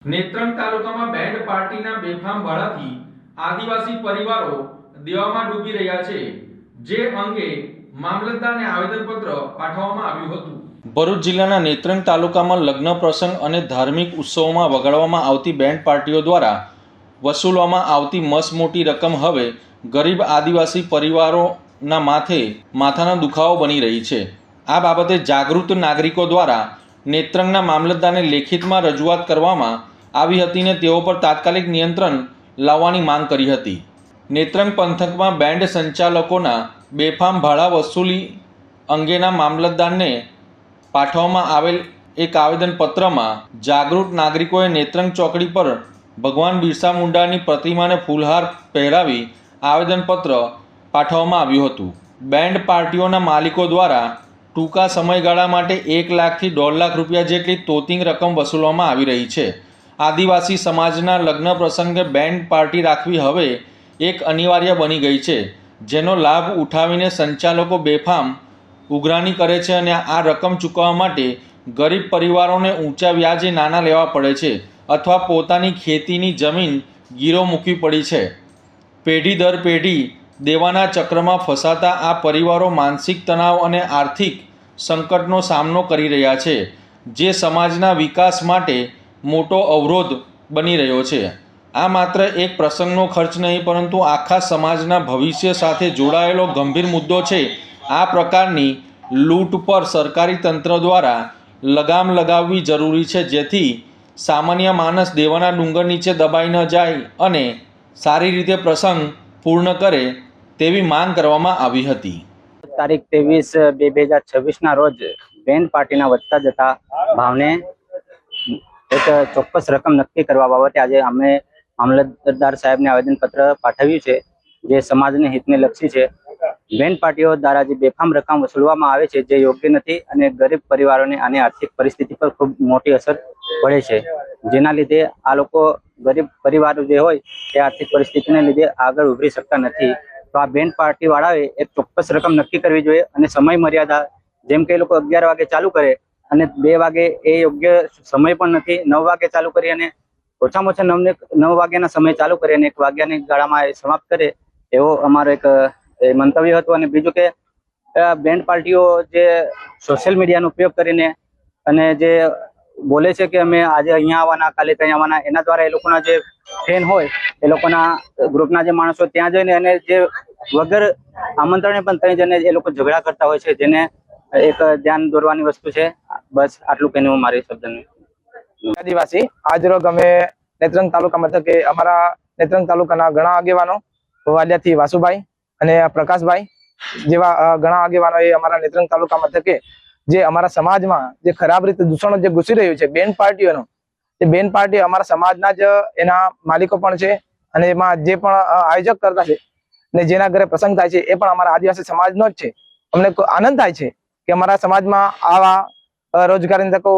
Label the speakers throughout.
Speaker 1: નેત્રંગ તાલુકામાં બેન્ડ પાર્ટીના બેફામ ભાડાથી આદિવાસી પરિવારો દેવામાં ડૂબી રહ્યા છે, જે અંગે મામલતદારને આવેદનપત્ર પાઠવવામાં આવ્યું હતું। ભરૂચ જિલ્લાના નેત્રંગ તાલુકામાં લગ્ન પ્રસંગ અને ધાર્મિક ઉત્સવોમાં વગાડવામાં આવતી બેન્ડ પાર્ટીઓ દ્વારા વસૂલવામાં આવતી મસમોટી રકમ હવે ગરીબ આદિવાસી પરિવારોના માથાનો દુખાવો બની રહી છે। આ બાબતે જાગૃત નાગરિકો દ્વારા નેત્રંગના મામલતદારને લેખિતમાં રજૂઆત કરવામાં આવી હતી ને તેઓ પર તાત્કાલિક નિયંત્રણ લાવવાની માંગ કરી હતી। નેત્રંગ પંથકમાં બેન્ડ સંચાલકોના બેફામ ભાડા વસૂલી અંગેના મામલતદારને પાઠવવામાં આવેલ એક આવેદનપત્રમાં જાગૃત નાગરિકોએ નેત્રંગ ચોકડી પર ભગવાન બિરસા મુંડાની પ્રતિમાને ફૂલહાર પહેરાવી આવેદનપત્ર પાઠવવામાં આવ્યું હતું। બેન્ડ પાર્ટીઓના માલિકો દ્વારા ટૂંકા સમયગાળા માટે 1 લાખથી 1.5 લાખ રૂપિયા જેટલી તોતિંગ રકમ વસૂલવામાં આવી રહી છે। આદિવાસી સમાજના લગ્ન પ્રસંગે બેન્ડ પાર્ટી રાખવી હવે એક અનિવાર્ય બની ગઈ છે, જેનો લાભ ઉઠાવીને સંચાલકો બેફામ ઉઘરાણી કરે છે અને આ રકમ ચૂકવવા માટે ગરીબ પરિવારોને ઊંચા વ્યાજે નાણાં લેવા પડે છે અથવા પોતાની ખેતીની જમીન ગીરો મૂકવી પડી છે। પેઢી દર પેઢી દેવાના ચક્રમાં ફસાતા આ પરિવારો માનસિક તણાવ અને આર્થિક સંકટનો સામનો કરી રહ્યા છે, જે સમાજના વિકાસ માટે મોટો અવરોધ બની રહ્યો છે। આ માત્ર એક પ્રસંગનો ખર્ચ નહીં, પરંતુ આખા સમાજના ભવિષ્ય સાથે જોડાયેલો ગંભીર મુદ્દો છે। આ પ્રકારની લૂંટ પર સરકારી તંત્ર દ્વારા લગામ લગાવવી જરૂરી છે, જેથી સામાન્ય માણસ દેવાના ડુંગર નીચે દબાઈ ન જાય અને સારી રીતે પ્રસંગ પૂર્ણ કરે તેવી માંગ કરવામાં આવી હતી।
Speaker 2: તારીખ 23/2/2026 ના રોજ બેન્ડ પાર્ટીના વધતા જતા ભાવને એક ચોક્કસ રકમ નક્કી કરવા બાબતે આજે અમે મામલતદાર સાહેબને આવેદનપત્ર પાઠવ્યું છે, જે સમાજને હિતને લક્ષી છે। બેન્ડ પાર્ટીઓ દ્વારા જે બેફામ રકમ વસૂલવામાં આવે છે, જે યોગ્ય નથી અને ગરીબ પરિવારોને આની આર્થિક પરિસ્થિતિ પર ખૂબ મોટી અસર પડે છે, જેના લીધે આ લોકો ગરીબ પરિવારો જે હોય તે આર્થિક પરિસ્થિતિને લીધે આગળ ઉભરી શકતા નથી। તો આ બેન્ડ પાર્ટી વાળાએ એક ચોક્કસ રકમ નક્કી કરવી જોઈએ અને સમય મર્યાદા, જેમ કે એ લોકો 11 વાગે ચાલુ કરે અને 2 વાગે એ યોગ્ય સમય પણ નથી, 9 વાગે ચાલુ કરી અને ઓછામાં ઓછા 9 વાગ્યાના સમય ચાલુ કરે અને 1 વાગ્યાની ગાળામાં એ સમાપ્ત કરે, એવો અમારો એક મંતવ્ય હતું। અને બીજું કે બેન્ડ પાર્ટીઓ જે સોશિયલ મીડિયાનો ઉપયોગ કરીને અને જે બોલે છે કે અમે આજે અહીંયા આવવાના, કાલે ત્યાં આવવાના, એના દ્વારા એ લોકોના જે ફેન હોય એ લોકોના ગ્રુપના જે માણસો ત્યાં જઈને અને જે વગર આમંત્રણે પણ ત્યાં જઈને એ લોકો ઝઘડા કરતા હોય છે, જેને એક ધ્યાન દોરવાની વસ્તુ છે। બસ આટલું કહીને હું મારી શબ્દને
Speaker 3: આદિવાસી આજરોગ અમે નેત્રંગ તાલુકા મથકે અમારા નેત્રંગ તાલુકાના ઘણા આગેવાનો વાલિયાથી વાસુભાઈ અને પ્રકાશભાઈ જેવા ઘણા આગેવાનો એ અમારા નેત્રંગ તાલુકા મથકે જે અમારા સમાજમાં જે ખરાબ રીતે દૂષણો જે ઘૂસી રહ્યું છે બેન્ડ પાર્ટીઓનો, એ બેન્ડ પાર્ટી અમારા સમાજના જ એના માલિકો પણ છે અને એમાં જે પણ આયોજક કરતા છે ને જેના ઘરે પ્રસંગ થાય છે એ પણ અમારા આદિવાસી સમાજનો જ છે। અમને આનંદ થાય છે કે અમારા સમાજમાં આવા રોજગારીની તકો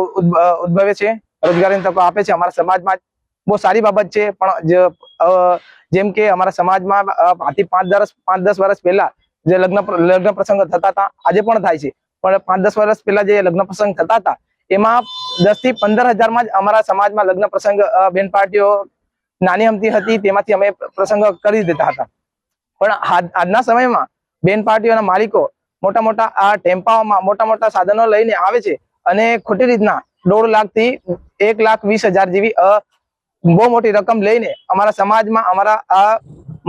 Speaker 3: ઉદ્ભવે છે, રોજગારીની તકો આપે છે। અમારા સમાજમાં બહુ સારી બાબત છે, પણ જેમ કે અમારા સમાજમાં 5-10 વર્ષ પહેલા જે લગ્ન પ્રસંગ થતા હતા, આજે પણ થાય છે, પણ 5-10 વર્ષ પહેલા જે લગ્ન પ્રસંગ થતા હતા એમાં 10 થી 15 હજારમાં જ અમારા સમાજમાં લગ્ન પ્રસંગ બેન્ડ પાર્ટીઓ નાની અમતી હતી, તેમાંથી અમે પ્રસંગ કરી દેતા હતા। પણ આજના સમયમાં બેન્ડ પાર્ટીઓના માલિકો મોટા મોટા આ ટેમ્પાઓમાં મોટા મોટા સાધનો લઈને આવે છે અને ખોટી રીતના 1.5 લાખથી 1,20,000 જેવી બહુ મોટી રકમ લઈને અમારા સમાજમાં અમારા આ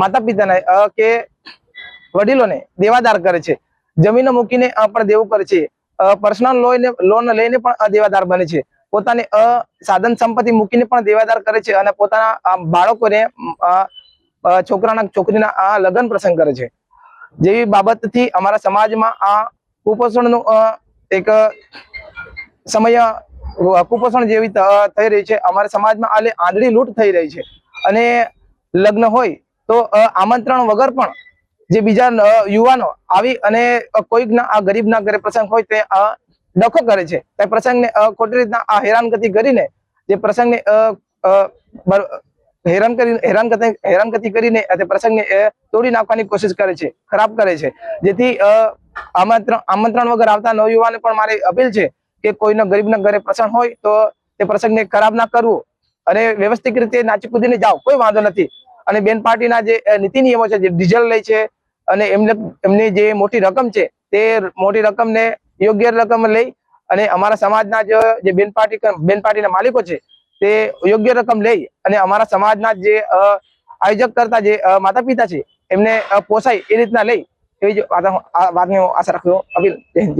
Speaker 3: માતા પિતાને કે વડીલોને દેવાદાર કરે છે, જમીનો મૂકીને પણ દેવું કરે છે, પર્સનલ લોન લઈને પણ દેવાદાર બને છે, પોતાની સાધન સંપત્તિ મૂકીને પણ દેવાદાર કરે છે અને પોતાના બાળકોને છોકરાના છોકરીના લગ્ન પ્રસંગ કરે છે। જેવી બાબતથી અમારા સમાજમાં આ કુપોષણનું એક સમય કુપોષણ જેવી થઈ રહી છે। અમારા સમાજમાં આંધળી લૂંટ થઈ રહી છે અને લગ્ન હોય તો આમંત્રણ વગર પણ જે બીજા યુવાનો આવી અને કોઈકના આ ગરીબના ઘરે પ્રસંગ હોય તે ડખો કરે છે, તે પ્રસંગને ખોટી રીતના હેરાનગતિ કરીને જે પ્રસંગને હેરાનગતિ કરીને તે પ્રસંગને તોડી નાખવાની કોશિશ કરે છે, ખરાબ કરે છે। જેથી આમંત્રણ વગર આવતા નવયુવાને પણ મારી અપીલ છે કે કોઈના ગરીબના ઘરે પ્રસંગ હોય તો તે પ્રસંગને ખરાબ ના કરવું અને વ્યવસ્થિત રીતે નાચી કૂદીને જાઓ, કોઈ વાંધો નથી. અને બેન પાર્ટીના જે નીતિ નિયમો છે, જે ડીઝલ લે છે અને એમની જે મોટી રકમ છે તે મોટી રકમને યોગ્ય રકમ લઈ અને અમારા સમાજના જે બેન પાર્ટીના માલિકો છે તે યોગ્ય રકમ લઈ અને અમારા સમાજના જે આયોજક કરતા જે માતા પિતા છે એમને પોસાય એ રીતના લઈ એવી જ વાતની આશા રાખજો. અપીલ. જય હિન્દ.